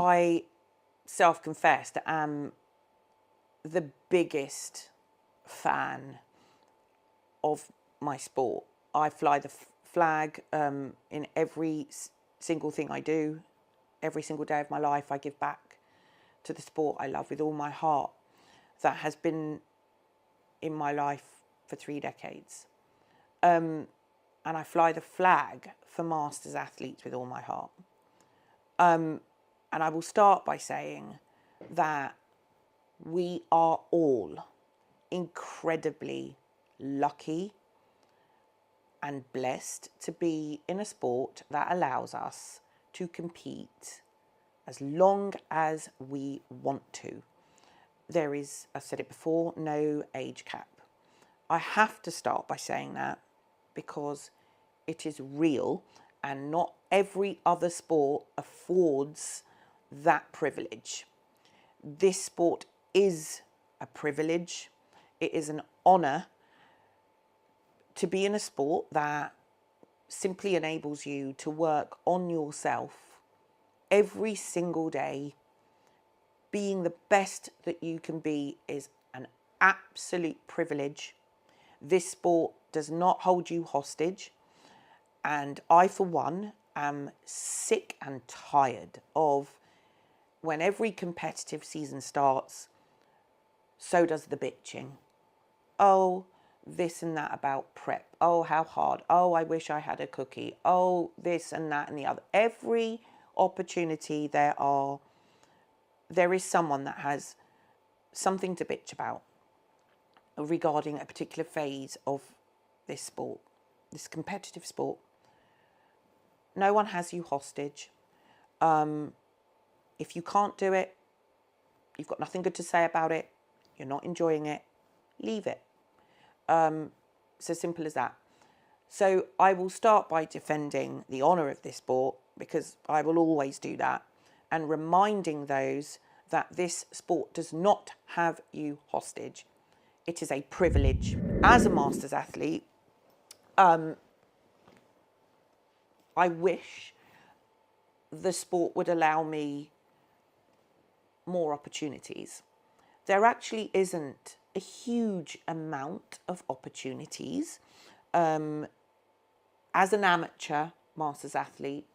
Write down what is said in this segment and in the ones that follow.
I self-confessed am the biggest fan of my sport. I fly the flag in every single thing I do. Every single day of my life, I give back to the sport I love with all my heart. That has been in my life for 3 decades. And I fly the flag for Masters athletes with all my heart. And I will start by saying that we are all incredibly lucky and blessed to be in a sport that allows us to compete as long as we want to. There is, I've said it before, no age cap. I have to start by saying that because it is real and not every other sport affords that privilege. This sport is a privilege. It is an honour to be in a sport that simply enables you to work on yourself every single day. Being the best that you can be is an absolute privilege. This sport does not hold you hostage. And I, for one, am sick and tired of when every competitive season starts, so does the bitching. Oh, this and that about prep. Oh, how hard. Oh, I wish I had a cookie. Oh, this and that and the other. Every opportunity there is someone that has something to bitch about regarding a particular phase of this sport, this competitive sport. No one has you hostage. If you can't do it, you've got nothing good to say about it, you're not enjoying it, leave it. So simple as that. So I will start by defending the honour of this sport, because I will always do that, and reminding those that this sport does not have you hostage. It is a privilege. As a Masters athlete, I wish the sport would allow me more opportunities. There actually isn't a huge amount of opportunities. As an amateur Masters athlete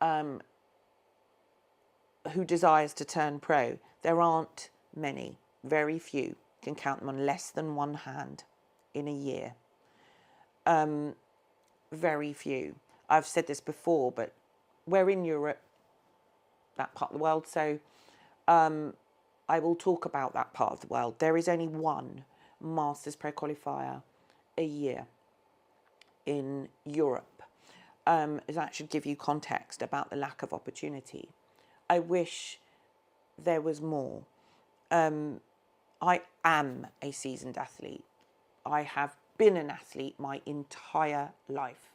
who desires to turn pro, there aren't many, very few. You can count them on less than one hand in a year. Very few. I've said this before, but we're in Europe, that part of the world, so I will talk about that part of the world. There is only one Masters Pro qualifier a year in Europe. That should give you context about the lack of opportunity. I wish there was more. I am a seasoned athlete. I have been an athlete my entire life.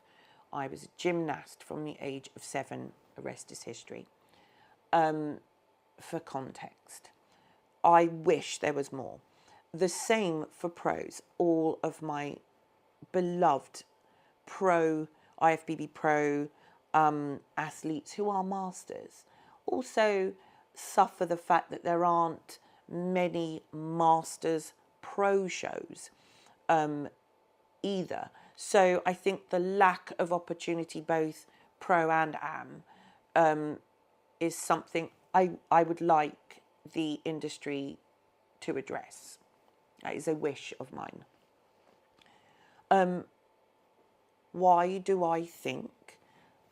I was a gymnast from the age of 7, the rest is history. For context, I wish there was more. The same for pros. All of my beloved pro, IFBB pro athletes who are masters also suffer the fact that there aren't many masters pro shows either. So I think the lack of opportunity, both pro and am, is something I would like the industry to address. That is a wish of mine. Why do I think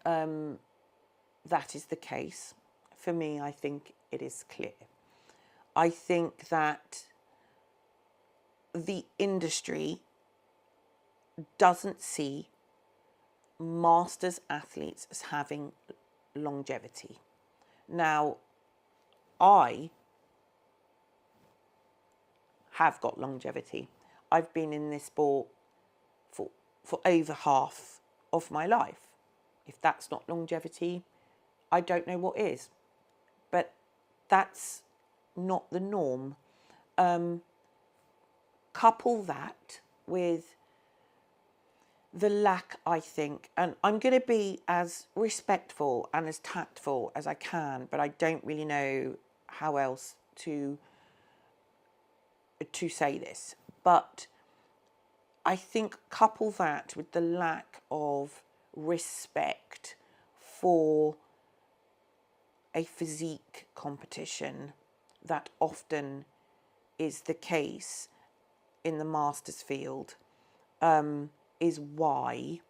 that is the case? For me, I think it is clear. I think that the industry doesn't see masters athletes as having longevity. Now, I have got longevity. I've been in this sport for over half of my life. If that's not longevity, I don't know what is. But that's not the norm. Couple that with the lack, I think, and I'm going to be as respectful and as tactful as I can, but I don't really know how else to say this. But I think couple that with the lack of respect for a physique competition that often is the case in the masters field, is why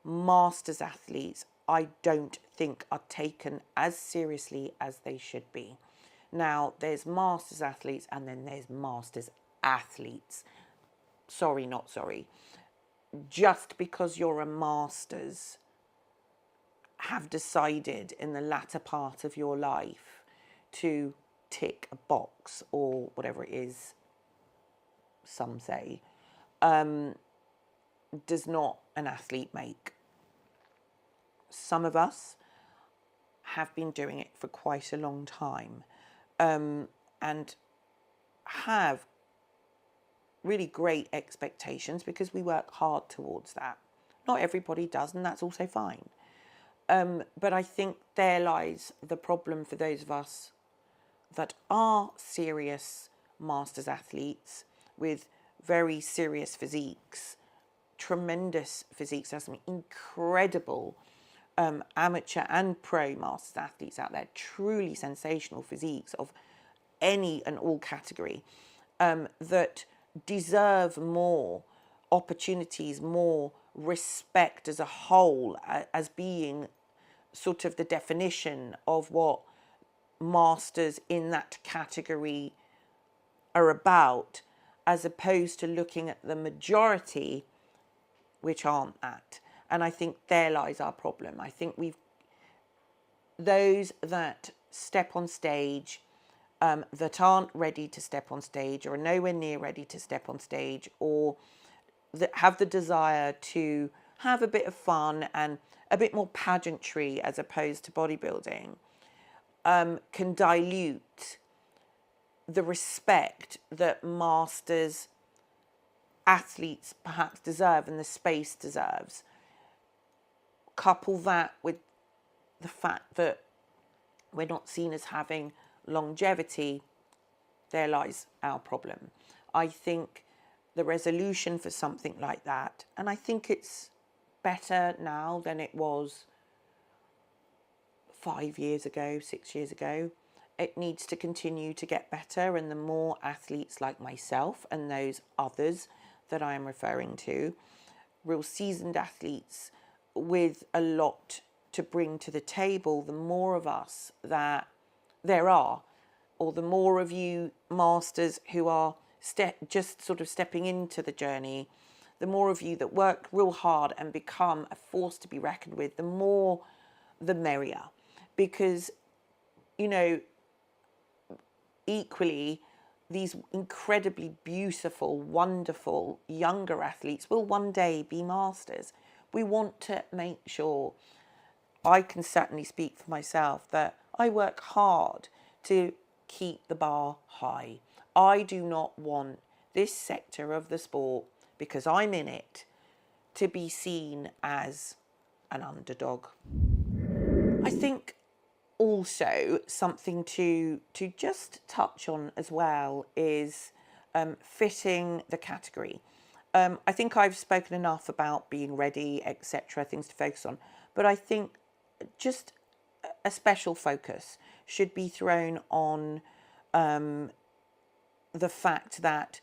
masters athletes, I don't think, are taken as seriously as they should be. Now, there's masters athletes and then there's masters athletes. Sorry, not sorry. Just because you're a masters, have decided in the latter part of your life to tick a box or whatever it is, some say, does not an athlete make. Some of us have been doing it for quite a long time, and have really great expectations because we work hard towards that. Not everybody does, and that's also fine. But I think there lies the problem for those of us that are serious masters athletes with very serious physiques, tremendous physiques. There's some incredible amateur and pro masters athletes out there, truly sensational physiques of any and all category, that deserve more opportunities, more respect as a whole, as being sort of the definition of what masters in that category are about, as opposed to looking at the majority which aren't that. And I think there lies our problem. I think those that step on stage, that aren't ready to step on stage or are nowhere near ready to step on stage, or that have the desire to have a bit of fun and a bit more pageantry as opposed to bodybuilding, can dilute the respect that masters athletes perhaps deserve and the space deserves. Couple that with the fact that we're not seen as having longevity, there lies our problem. I think the resolution for something like that, and I think it's better now than it was 5 years ago, 6 years ago. It needs to continue to get better, and the more athletes like myself and those others that I am referring to, real seasoned athletes with a lot to bring to the table, the more of us that there are, or the more of you masters who are just sort of stepping into the journey, the more of you that work real hard and become a force to be reckoned with, the more the merrier. Because, you know, equally, these incredibly beautiful, wonderful younger athletes will one day be masters. We want to make sure, I can certainly speak for myself, that I work hard to keep the bar high. I do not want this sector of the sport, because I'm in it, to be seen as an underdog. I think also something to just touch on as well is fitting the category. I think I've spoken enough about being ready, etc., things to focus on, but I think just a special focus should be thrown on the fact that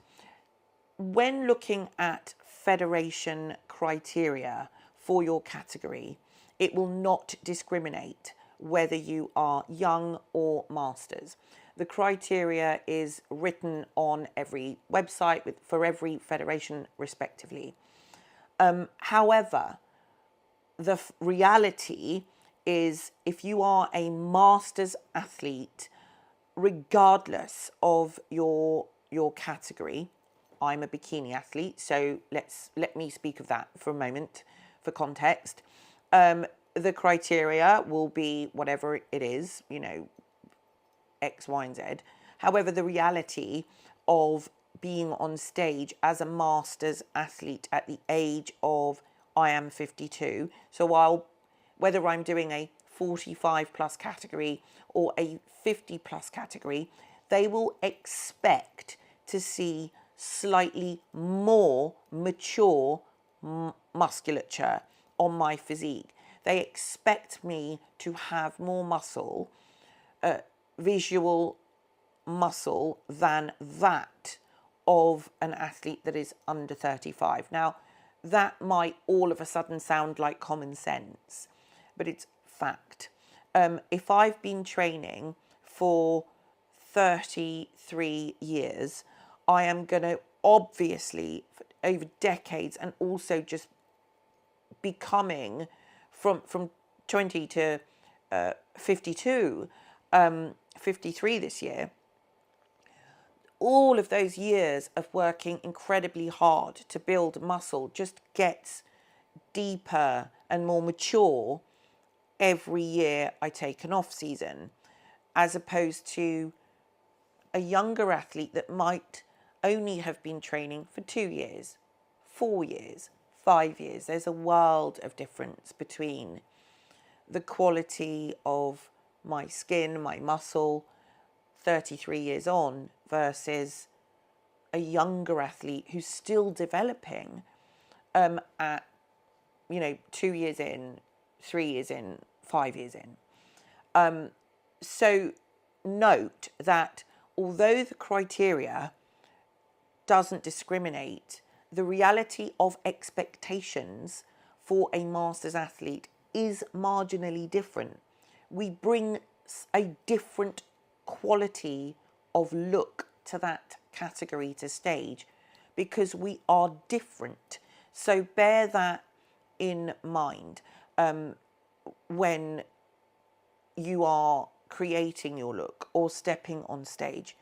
when looking at federation criteria for your category, it will not discriminate whether you are young or masters. The criteria is written on every website for every federation respectively. However, the reality is, if you are a masters athlete, regardless of your category, I'm a bikini athlete, so let me speak of that for a moment for context. The criteria will be whatever it is, you know, X, Y, and Z. However, the reality of being on stage as a masters athlete at the age of I am 52. So whether I'm doing a 45 plus category or a 50 plus category, they will expect to see slightly more mature musculature on my physique. They expect me to have more muscle, visual muscle, than that of an athlete that is under 35. Now, that might all of a sudden sound like common sense, but it's fact. If I've been training for 33 years, I am going to obviously, over decades, and also just becoming from 20 to 52, 53 this year, all of those years of working incredibly hard to build muscle just gets deeper and more mature every year I take an off season, as opposed to a younger athlete that might only have been training for 2 years, 4 years, 5 years. There's a world of difference between the quality of my skin, my muscle, 33 years on versus a younger athlete who's still developing at 2 years in, 3 years in, 5 years in. So note that although the criteria doesn't discriminate, the reality of expectations for a masters athlete is marginally different. We bring a different quality of look to that category to stage because we are different. So bear that in mind when you are creating your look or stepping on stage.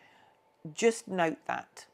Just note that.